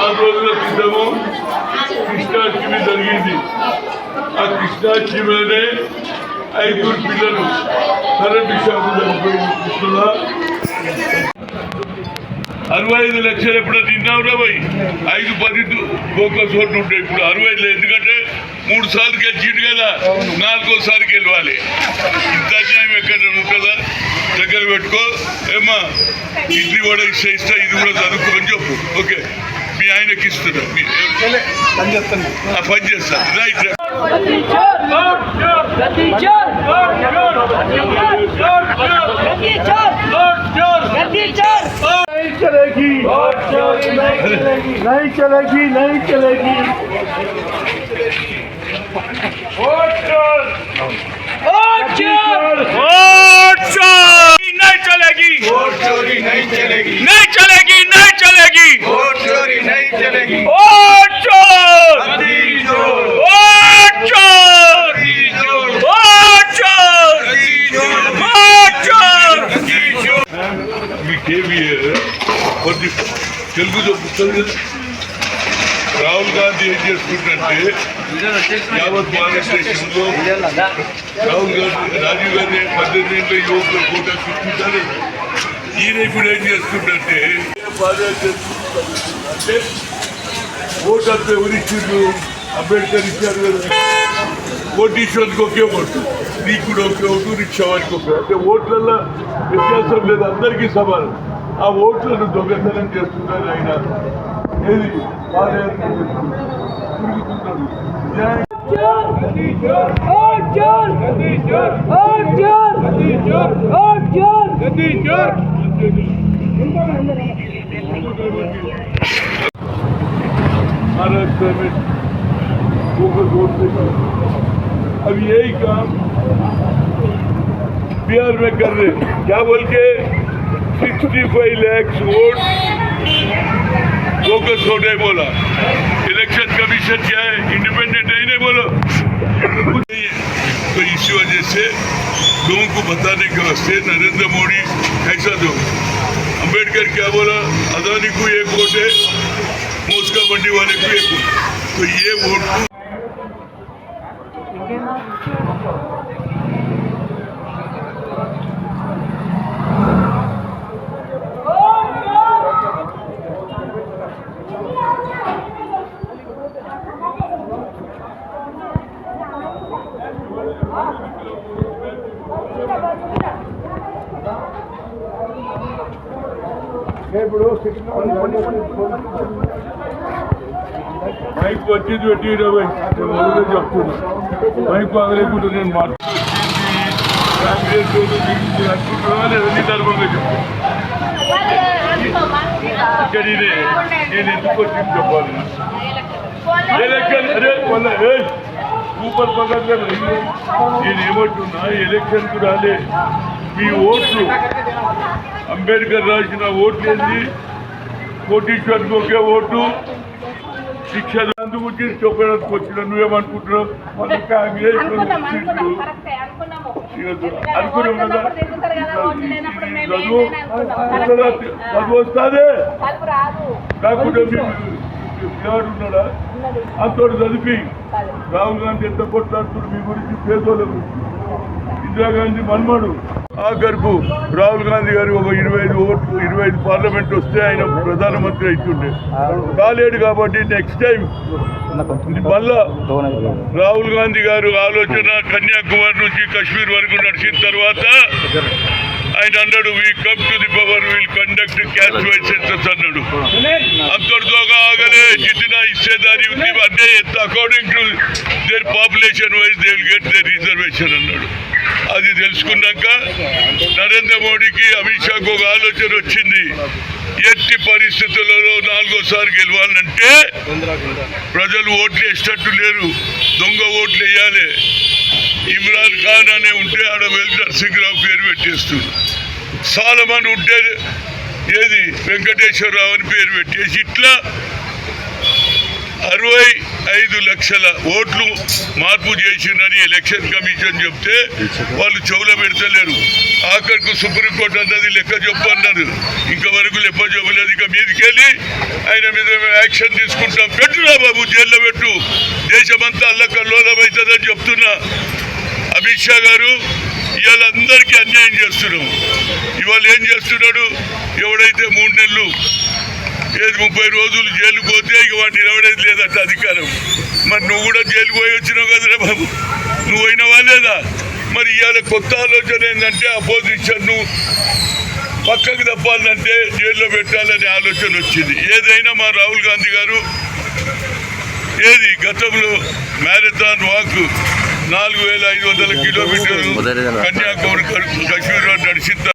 4 రోజుల క్రితము కృష్ణాష్టమి జరిగింది. ఆ కృష్ణాష్టమిలోనే 5 పిల్లలు కరెంటు షాకు చనిపోయింది. కృష్ణుల 65 లక్షలు ఎప్పుడు తిన్నావురా పోయి 5-10 ఫోకస్ ఓట్లు ఉంటాయి. ఇప్పుడు 65 ఎందుకంటే 3 సార్లు గెలిచిండు కదా, 4వ గెలవాలి. ఇంత అన్యాయం ఎక్కడ ఉంటుందా? దగ్గర పెట్టుకో. ఏమా ఇడ్లీ కూడా ఇస్తా, ఇది కూడా చదువుకోని చెప్పు. ఓకే, మీ ఆయనకి ఇస్తున్నా, పని చేస్తాను. రైట్ नहीं चलेगी, नहीं चलेगी, नहीं चलेगी। वोट चोर, वोट चोर, वोट चोर नहीं चलेगी, वोट चोरी नहीं चलेगी, नहीं चलेगी, नहीं चलेगी, वोट चोरी नहीं चलेगी, वोट चोर, वोट चोर, वोट चोर, वोट चोर। తెలుగు చెప్తుంది. రాహుల్ గాంధీ ఏం చేసుకుంటే యావత్ భారతదేశంలో రాహుల్ గాంధీ, రాజీవ్ గాంధీ 18 ఏళ్ళ యువకుల కోట చూసుకుంటారు. ఈయన ఇప్పుడు ఏం చేసుకుంటే అంటే ఓటు అంతా ఎవరిచ్చిండు? అంబేద్కర్ ఇచ్చారు కదా. కోటీశ్వరికి ఒకే ఓటు, నీకు కూడా ఒకే ఓటు, రిక్షా వారికి ఒకే. అంటే ఓట్లలో వ్యత్యాసం లేదు, అందరికీ సమానం. ఆ ఓట్లను దొంగతనం చేస్తున్నారు. ఆయన ఏది పాదయాత్ర తిరుగుతున్నారు. महाराष्ट्र में फोकस वोट से अब यही काम बिहार में कर रहे, क्या बोल के 65 लाख वोट फोकस वोट है बोला। इलेक्शन कमीशन क्या है? इंडिपेंडेंट है ही नहीं बोलो। तो इसी वजह से लोगों को बताने के वास्ते नरेंद्र मोदी ऐसा दो। अंबेडकर क्या बोला? अदानी को एक वोट है, मोस्का मंडी वाले को एक वोट। तो ये वोट మైక్ వచ్చేది పెట్టి చెప్తున్నా. మైక్ పగలేకుండా నేను మాట్లాడుతుంది అనుకుంటున్నా లేదా నీ ధర్మంగా చెప్తాను. ఇక్కడ నేను ఎందుకు వచ్చింది చెప్పాలి. ఎలక్షన్ అదే వల్ల ఊపర్ పగలే నేను ఏమంటున్నా, ఎలక్షన్కు రాలే. మీ ఓట్లు అంబేద్కర్ రాసిన ఓట్లు ఏంది? కోటీశ్వరికి ఒకే ఓటు, శిక్ష అందుకు చెప్పడానికి వచ్చిన. నువ్వేమనుకుంటున్నావు? అనుకున్నాం కదా, చదువు వస్తుంది కాకుండా ఉన్నాడా? అంతటి చదివి రాహుల్ గాంధీ ఎంత కొట్లాడుతున్నారు మీ గురించి, పేదోళ్ళ గురించి. ఇందిరాగాంధీ మన్మడు ఆఖరుకు రాహుల్ గాంధీ గారు ఒక 25 పార్లమెంట్ వస్తే ఆయన ప్రధానమంత్రి అవుతుండే. కాలేడు కాబట్టి నెక్స్ట్ టైం మళ్ళా రాహుల్ గాంధీ గారు ఆలోచన కన్యాకుమారి నుంచి కాశ్మీర్ వరకు నడిచిన తర్వాత ఆయన అన్నాడు, we come to the power, will conduct caste wise census అన్నాడు. అంతటితో ఆగలే, జిतना హిస్సేదారీ ఉంది అంటే according to their population wise they will get their reservation అన్నాడు. అది తెలుసుకున్నాక నరేంద్ర మోడీకి, అమిత్ షాకు ఒక ఆలోచన వచ్చింది. ఎట్టి పరిస్థితులలో 4వ గెలవాలంటే ప్రజలు ఓట్లు వేసేటట్టు లేరు, దొంగ ఓట్లు వేయాలి. ఇమ్రాన్ ఖాన్ అనే ఉంటే ఆడ వెల్టర్ సింగ్ రావు పేరు పెట్టేస్తుంది. సాలమన్ ఉంటే ఏది వెంకటేశ్వరరావు అని పేరు పెట్టేసి ఇట్లా 65 లక్షల ఓట్లు మార్పు చేసిందని ఎలక్షన్ కమిషన్ చెప్తే వాళ్ళు చెవులో పెడతలేరు. ఆఖరికి సుప్రీంకోర్టు అన్నది లెక్క చెప్పు అన్నారు. ఇంతవరకు లెక్క చెప్పలేదు. ఇక మీదకెళ్ళి ఆయన మీద యాక్షన్ తీసుకుంటాం. పెట్టురా బాబు, జైల్లో పెట్టు. దేశమంతా అల్లకల్లోలమవుతుందని చెప్తున్నా. అమిత్ షా గారు ఇవాళ అందరికీ అన్యాయం చేస్తున్నాం. ఇవాళ ఏం చేస్తున్నాడు? ఎవడైతే 3 నెలలు 30 రోజులు జైలుకు పోతే ఇక వాడిని నిలబడేది లేదట అధికారం. మరి నువ్వు కూడా జైలుకు పోయి వచ్చినావు కదరా బాబు, నువ్వు అయినవా లేదా? మరి ఇవాళ కొత్త ఆలోచన ఏంటంటే అపోజిషన్ను పక్కకు తప్పాలంటే జైల్లో పెట్టాలనే ఆలోచన వచ్చింది. ఏదైనా మా రాహుల్ గాంధీ గారు గతంలో మ్యారథాన్ వాక్ 4500 కిలోమీటర్లు కన్యాకుమారి కశ్మీర్ నడిచిన